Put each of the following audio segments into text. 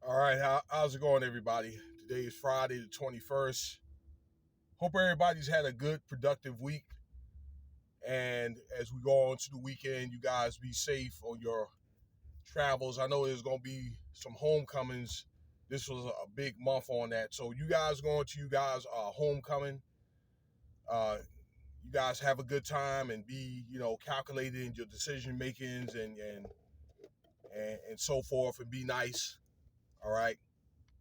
All right, how's it going, everybody? Today is Friday the 21st. Hope everybody's had a good, productive week. And as we go on to the weekend, you guys be safe on your travels. I know there's going to be some homecomings. This was a big month on that. So you guys going to you guys homecoming. Uh, you guys have a good time and be calculated in your decision makings and so forth, and be nice. All right,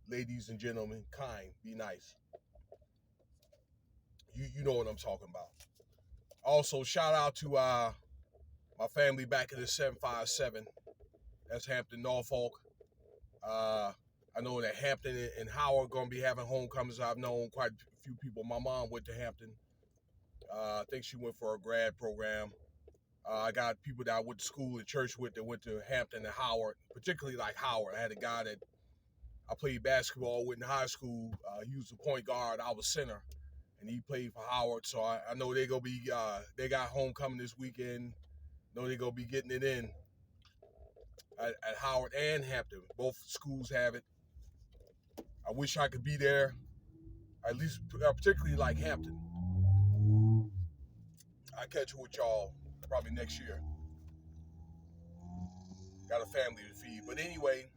ladies and gentlemen, kind, be nice. You know what I'm talking about. Also, shout out to my family back in the 757. That's Hampton, Norfolk. Uh, I know that Hampton and Howard going to be having homecomings. I've known quite a few people. My mom went to Hampton. I think she went for a grad program. I got people that I went to school and church with that went to Hampton and Howard, particularly like Howard. I had a guy that I played basketball with in high school. He was the point guard. I was center, and he played for Howard. So I know they're gonna be. They got homecoming this weekend. Know they're gonna be getting it in at Howard and Hampton. Both schools have it. I wish I could be there. At least, particularly like Hampton. I catch it with y'all probably next year. Got a family to feed, but anyway,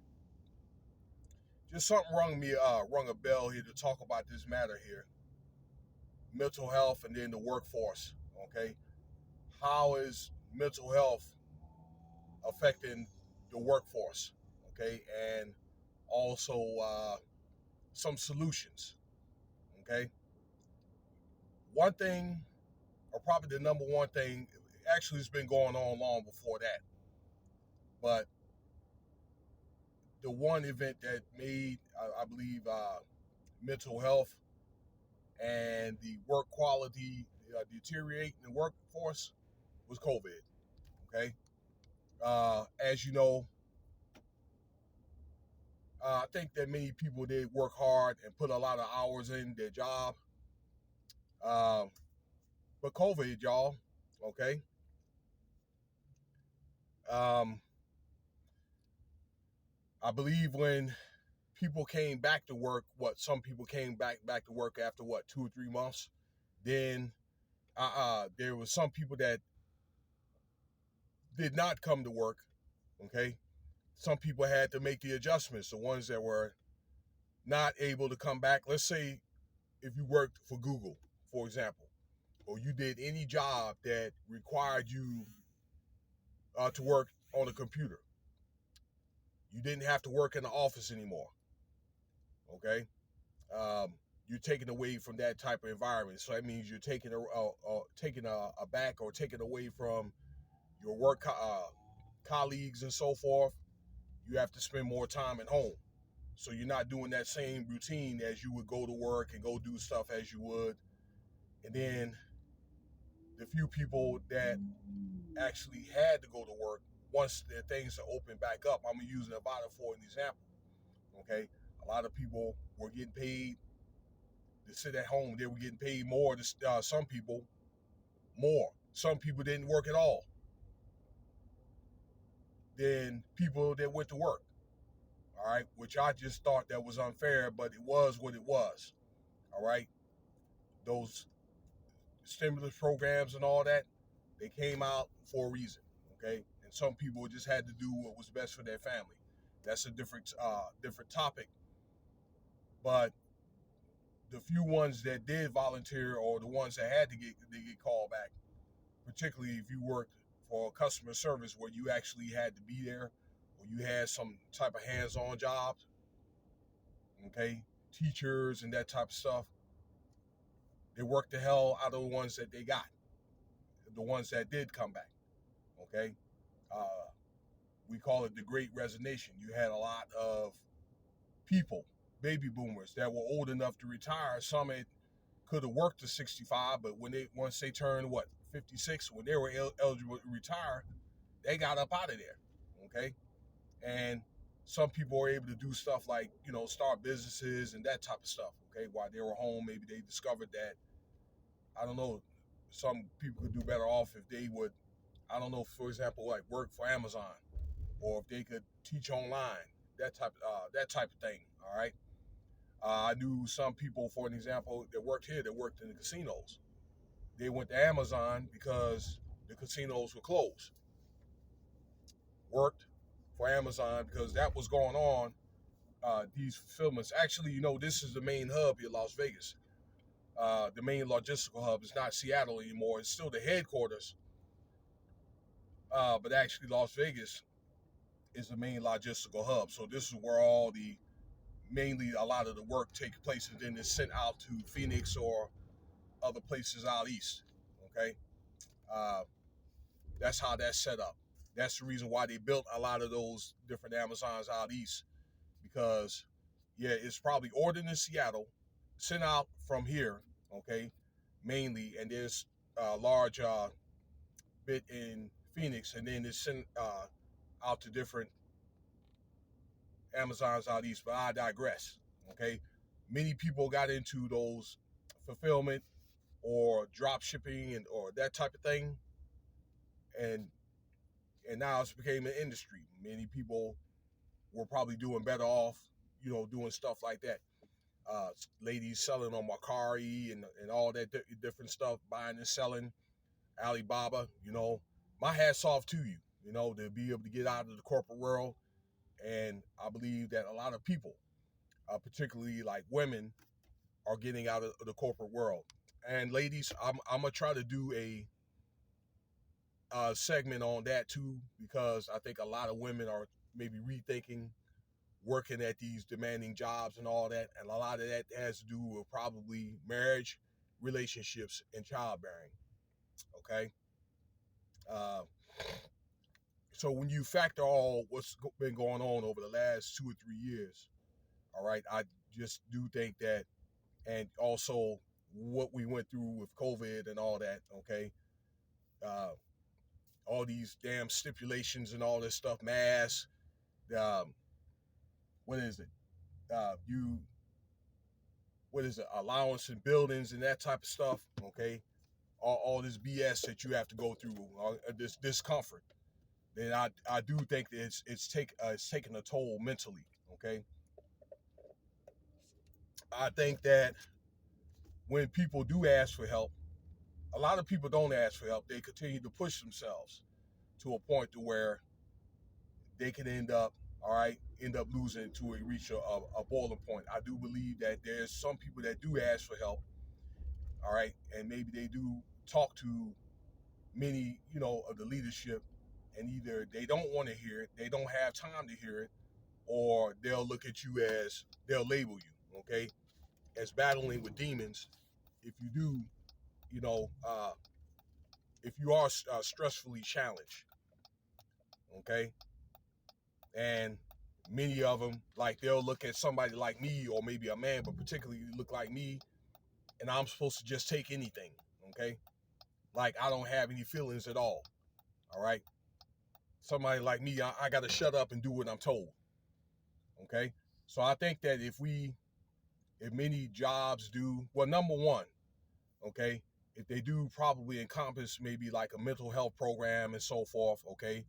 just something rung a bell here to talk about this matter here. Mental health and then the workforce. Okay, how is mental health affecting the workforce? Okay, and also some solutions. Okay, one thing, or probably the number one thing, actually has been going on long before that. But the one event that made, I believe, mental health and the work quality deteriorate in the workforce was COVID. Okay, as you know, I think that many people did work hard and put a lot of hours in their job. Uh, but COVID, y'all, okay. Um, I believe when people came back to work, some people came back to work after 2 or 3 months. Then there was some people that did not come to work. Okay, some people had to make the adjustments. The ones that were not able to come back. Let's say if you worked for Google, for example, or you did any job that required you to work on a computer, you didn't have to work in the office anymore. Okay, you're taken away from that type of environment. So that means you're taking a back or taken away from your work colleagues and so forth. You have to spend more time at home. So you're not doing that same routine as you would go to work and go do stuff as you would. And then the few people that actually had to go to work, once the things are opened back up, I'm using Nevada for an example. Okay, a lot of people were getting paid to sit at home. They were getting paid more. Some people more. Some people didn't work at all than people that went to work. All right, which I just thought that was unfair, but it was what it was. All right, those stimulus programs and all that, they came out for a reason. Okay, and some people just had to do what was best for their family. That's a different topic. But the few ones that did volunteer, or the ones that had to get called back, particularly if you worked for customer service where you actually had to be there, or you had some type of hands-on jobs, okay, teachers and that type of stuff, they worked the hell out of the ones that they got, the ones that did come back, okay. Uh, we call it the Great Resignation. You had a lot of people, baby boomers, that were old enough to retire. Some had could have worked to 65, but once they turned 56, when they were eligible to retire, they got up out of there. Okay, and some people were able to do stuff like start businesses and that type of stuff. Okay, while they were home, maybe they discovered that, I don't know, some people could do better off if they would, I don't know, for example, like work for Amazon, or if they could teach online. that type of thing. All right. I knew some people, for an example, that worked here that worked in the casinos. They went to Amazon because the casinos were closed. Worked for Amazon because that was going on. These fulfillments. Actually, this is the main hub here, Las Vegas. The main logistical hub is not Seattle anymore. It's still the headquarters, but actually Las Vegas is the main logistical hub. So this is where mainly a lot of the work takes place, and then it's sent out to Phoenix or other places out east. Okay, uh, that's how that's set up. That's the reason why they built a lot of those different Amazons out east, because yeah, it's probably ordered in Seattle, sent out from here, okay, mainly, and there's a large bit in Phoenix, and then it's sent out to different Amazons out east. But I digress. Okay, many people got into those fulfillment or drop shipping or that type of thing, and now it's became an industry. Many people were probably doing better off, doing stuff like that. Ladies selling on Mercari and all that different stuff, buying and selling, Alibaba. My hat's off to you. To be able to get out of the corporate world, and I believe that a lot of people, particularly like women, are getting out of the corporate world. And ladies, I'm gonna try to do a segment on that too, because I think a lot of women are maybe rethinking working at these demanding jobs and all that, and a lot of that has to do with probably marriage, relationships, and childbearing. Okay, uh, so when you factor all what's been going on over the last 2 or 3 years, all right, I just do think that, and also what we went through with COVID and all that. Okay, uh, all these damn stipulations and all this stuff, masks. Um, what is it? You what is it? Allowance in buildings and that type of stuff. Okay, all this BS that you have to go through, this discomfort. Then I do think that it's taking a toll mentally. Okay, I think that when people do ask for help, a lot of people don't ask for help. They continue to push themselves to a point to where they can end up losing to reach a boiling point. I do believe that there's some people that do ask for help, all right, and maybe they do talk to many, of the leadership, and either they don't want to hear it, they don't have time to hear it, or they'll label you, okay, as battling with demons. If you do, you know, uh, if you are stressfully challenged, okay, and many of them, like, they'll look at somebody like me, or maybe a man, but particularly look like me, and I'm supposed to just take anything, okay, like I don't have any feelings at all right. Somebody like me, I got to shut up and do what I'm told, okay. So I think that if many jobs do, well, number one, okay, if they do probably encompass maybe like a mental health program and so forth, okay.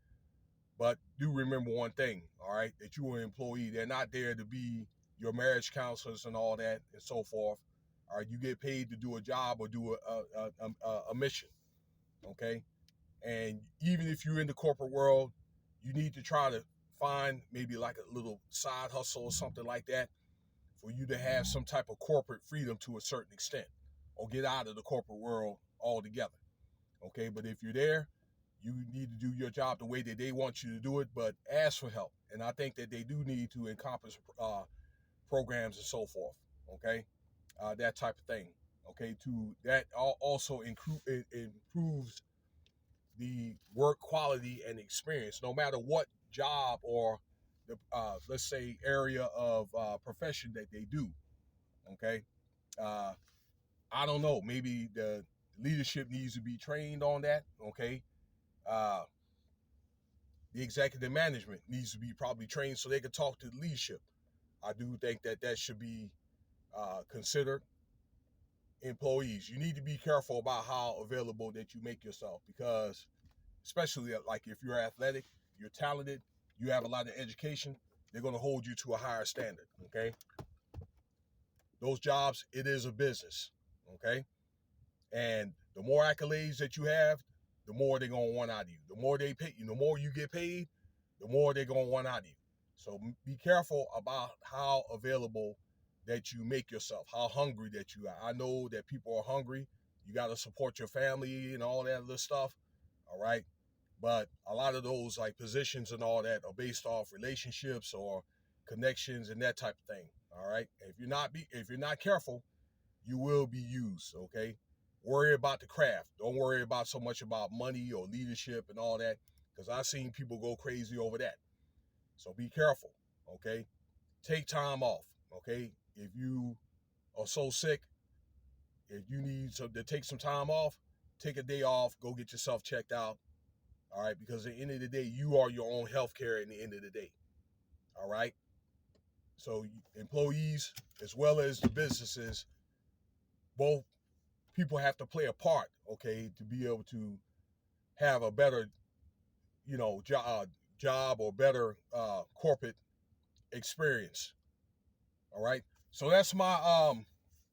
But do remember one thing, all right, that you are an employee. They're not there to be your marriage counselors and all that and so forth. All right, you get paid to do a job or do a mission, okay. And even if you're in the corporate world, you need to try to find maybe like a little side hustle or something like that for you to have some type of corporate freedom to a certain extent, or get out of the corporate world altogether. Okay, but if you're there, you need to do your job the way that they want you to do it, but ask for help. And I think that they do need to encompass programs and so forth. Okay, that type of thing. Okay, to that also improves the work quality and experience, no matter what job or the let's say area of profession that they do. Okay, uh, I don't know. Maybe the leadership needs to be trained on that. Okay, uh, the executive management needs to be probably trained so they can talk to the leadership. I do think that that should be considered. Employees, you need to be careful about how available that you make yourself, because especially like if you're athletic, you're talented, you have a lot of education, they're going to hold you to a higher standard. Okay. Those jobs, it is a business. Okay. And the more accolades that you have, the more they're going to want out of you. The more they pay you, the more you get paid, the more they're going to want out of you. So be careful about how available that you make yourself, how hungry that you are. I know that people are hungry. You got to support your family and all that other stuff. All right. But a lot of those like positions and all that are based off relationships or connections and that type of thing. All right. If you're not careful, you will be used. Okay. Worry about the craft. Don't worry about so much about money or leadership and all that, because I've seen people go crazy over that. So be careful. Okay. Take time off. Okay. If you are so sick, if you need to take some time off, take a day off, go get yourself checked out. All right. Because at the end of the day, you are your own health care at the end of the day. All right. So employees as well as the businesses, both people have to play a part, okay, to be able to have a better, job or better corporate experience. All right. So that's my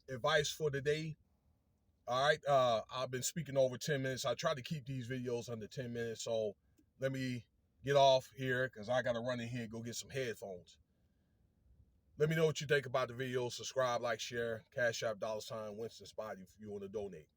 advice for today. All right. I've been speaking over 10 minutes. I try to keep these videos under 10 minutes. So let me get off here because I got to run in here and go get some headphones. Let me know what you think about the video. Subscribe, like, share, Cash App, $, Winston Spotty if you want to donate.